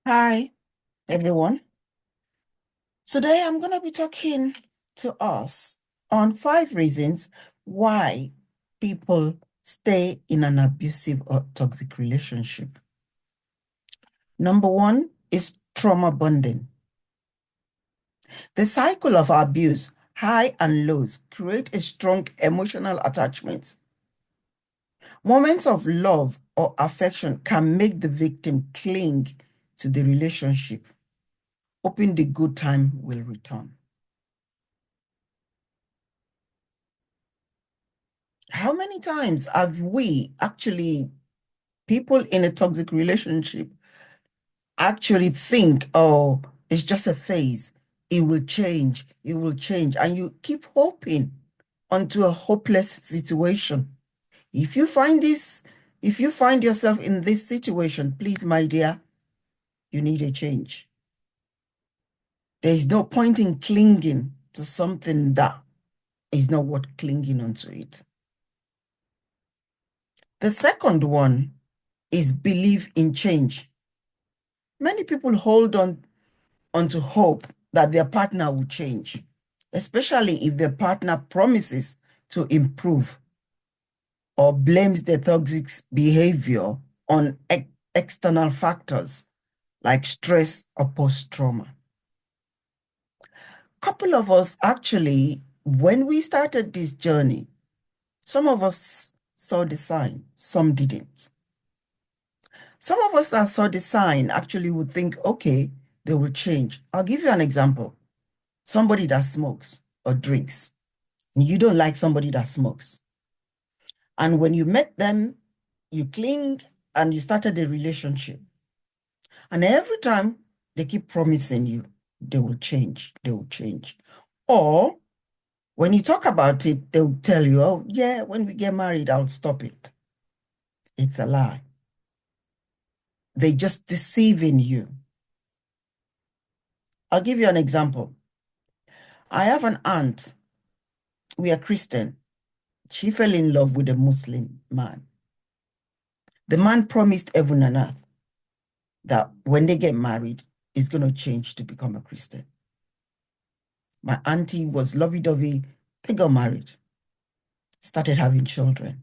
Hi, everyone. Today I'm going to be talking to us on 5 reasons why people stay in an abusive or toxic relationship. Number one is trauma bonding. The cycle of abuse, high and lows, create a strong emotional attachment. Moments of love or affection can make the victim cling to the relationship, hoping the good time will return. How many times have we actually, people in a toxic relationship, actually think, oh, it's just a phase. It will change. It will change. And you keep hoping onto a hopeless situation. If you find this, if you find yourself in this situation, please, my dear, you need a change. There is no point in clinging to something that is not worth clinging onto it. The second one is belief in change. Many people hold on to hope that their partner will change, especially if their partner promises to improve or blames their toxic behavior on external factors like stress or post-trauma. Couple of us actually, when we started this journey, some of us saw the sign, some didn't. Some of us that saw the sign actually would think, okay, they will change. I'll give you an example. Somebody that smokes or drinks, and you don't like somebody that smokes. And when you met them, you cling and you started a relationship. And every time they keep promising you, they will change, they will change. Or when you talk about it, they'll tell you, oh, yeah, when we get married, I'll stop it. It's a lie. They're just deceiving you. I'll give you an example. I have an aunt. We are Christian. She fell in love with a Muslim man. The man promised heaven and earth that when they get married, he's going to change to become a Christian. My auntie was lovey-dovey. They got married, started having children.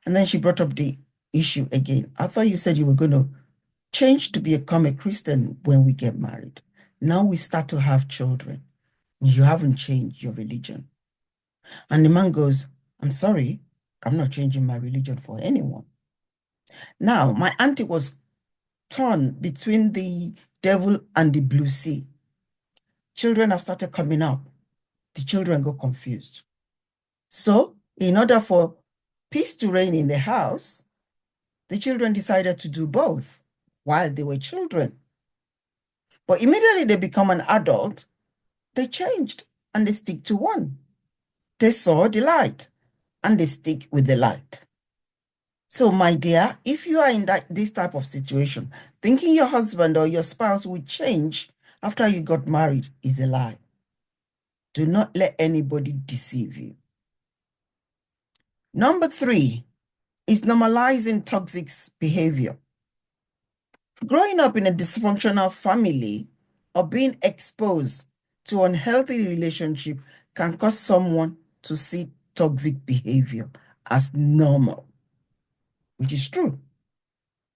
And then she brought up the issue again. I thought you said you were going to change to become a Christian when we get married. Now we start to have children. You haven't changed your religion. And the man goes, I'm sorry, I'm not changing my religion for anyone. Now, my auntie was torn between the devil and the blue sea. Children have started coming up. The children got confused. So, in order for peace to reign in the house, the children decided to do both while they were children. But immediately they become an adult, they changed and they stick to one. They saw the light and they stick with the light. So, my dear, if you are in this type of situation, thinking your husband or your spouse will change after you got married is a lie. Do not let anybody deceive you. Number 3 is normalizing toxic behavior. Growing up in a dysfunctional family or being exposed to unhealthy relationship can cause someone to see toxic behavior as normal, which is true.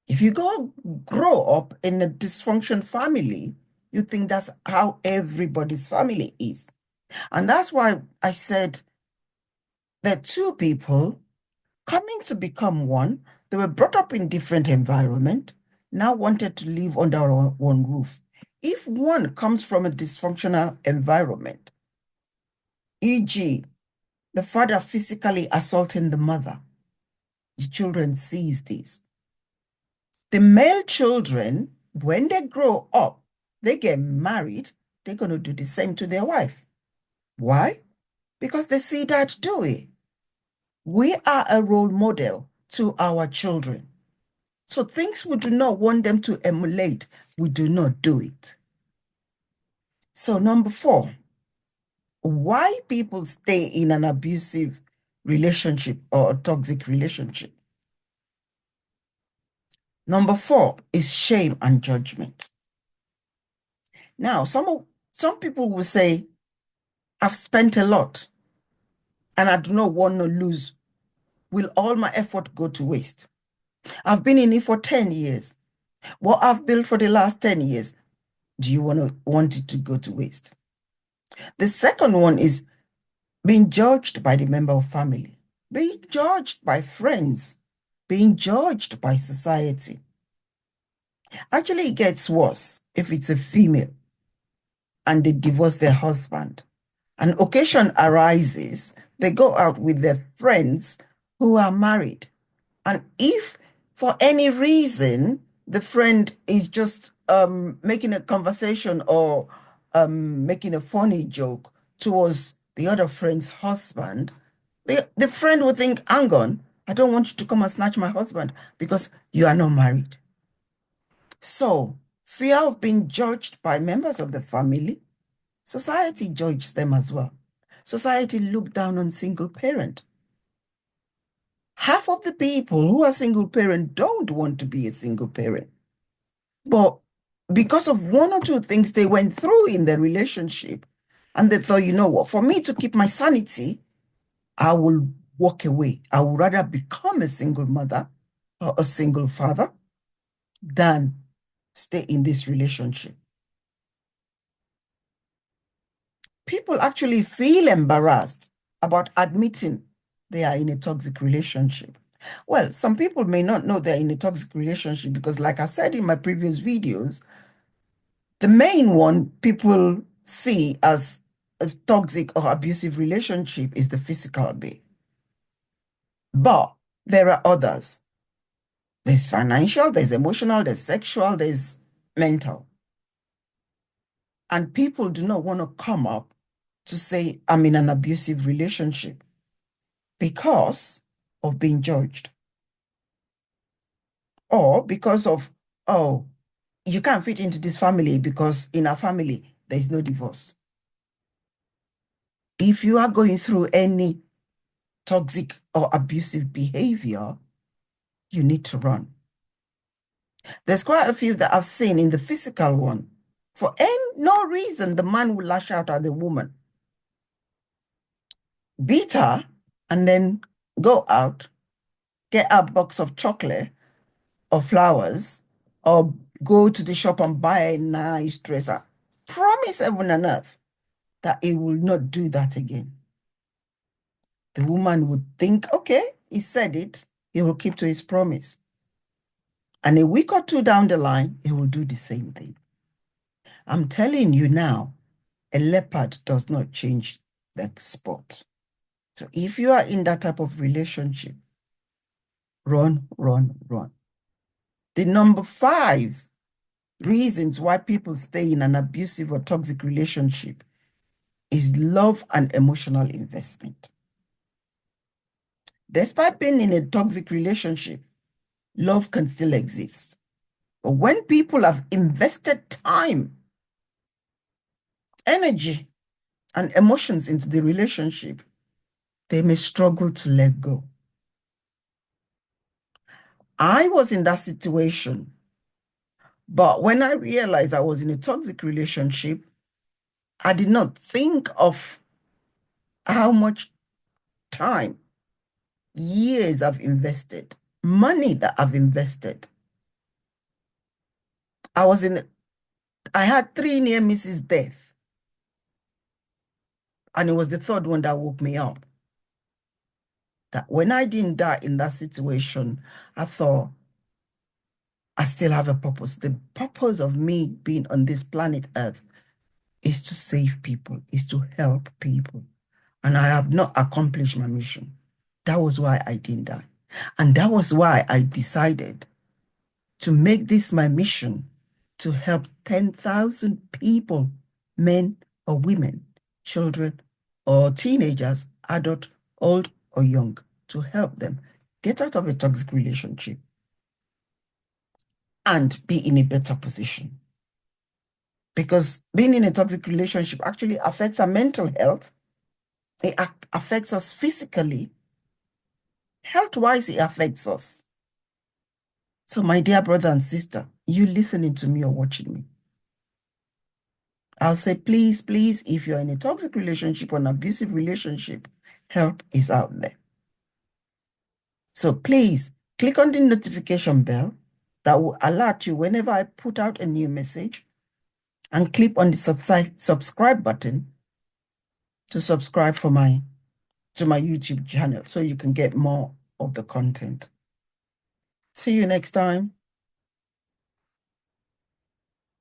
If you grow up in a dysfunction family, you think that's how everybody's family is. And that's why I said that two people coming to become one, they were brought up in different environment, now wanted to live under one roof. If one comes from a dysfunctional environment, e.g., the father physically assaulting the mother, the children sees this. The male children, when they grow up, they get married, they're going to do the same to their wife. Why? Because they see dad do it. We are a role model to our children. So things we do not want them to emulate, we do not do it. So number 4, why people stay in an abusive relationship or a toxic relationship. Number 4 is shame and judgment. Now, some people will say, I've spent a lot and I do not want to lose. Will all my effort go to waste? I've been in it for 10 years. What I've built for the last 10 years, do you want it to go to waste? The second one is being judged by the member of family, being judged by friends, being judged by society. Actually, it gets worse if it's a female and they divorce their husband. An occasion arises, they go out with their friends who are married. And if for any reason the friend is just making a conversation or making a funny joke towards the other friend's husband, the friend will think, hang on, I don't want you to come and snatch my husband because you are not married. So, fear of being judged by members of the family, society judges them as well. Society look down on single parent. Half of the people who are single parent don't want to be a single parent. But because of one or two things they went through in their relationship, and they thought, you know what, for me to keep my sanity, I will walk away. I would rather become a single mother or a single father than stay in this relationship. People actually feel embarrassed about admitting they are in a toxic relationship. Well, some people may not know they're in a toxic relationship because, like I said in my previous videos, the main one people see as a toxic or abusive relationship is the physical abuse. But there are others. There's financial, there's emotional, there's sexual, there's mental. And people do not want to come up to say, I'm in an abusive relationship because of being judged. Or because of, oh, you can't fit into this family because in our family, there's no divorce. If you are going through any toxic or abusive behavior, you need to run. There's quite a few that I've seen in the physical one. For no reason, the man will lash out at the woman, beat her, and then go out, get a box of chocolate or flowers, or go to the shop and buy a nice dress. I promise heaven and earth that he will not do that again. The woman would think, okay, he said it, he will keep to his promise. And a week or two down the line, he will do the same thing. I'm telling you now, a leopard does not change the spot. So if you are in that type of relationship, run, run, run. The number 5 reasons why people stay in an abusive or toxic relationship is love and emotional investment. Despite being in a toxic relationship, love can still exist. But when people have invested time, energy, and emotions into the relationship, they may struggle to let go. I was in that situation, but when I realized I was in a toxic relationship, I did not think of how much time, years I've invested, money that I've invested. I had 3 near misses death, and it was the third one that woke me up. That when I didn't die in that situation, I thought, I still have a purpose. The purpose of me being on this planet Earth is to save people, is to help people. And I have not accomplished my mission. That was why I didn't die. And that was why I decided to make this my mission, to help 10,000 people, men or women, children or teenagers, adult, old or young, to help them get out of a toxic relationship and be in a better position. Because being in a toxic relationship actually affects our mental health. It affects us physically. Health-wise, it affects us. So my dear brother and sister, you listening to me or watching me, I'll say, please, please, if you're in a toxic relationship or an abusive relationship, help is out there. So please click on the notification bell that will alert you whenever I put out a new message, and click on the subscribe button to subscribe to my YouTube channel so you can get more of the content. See you next time.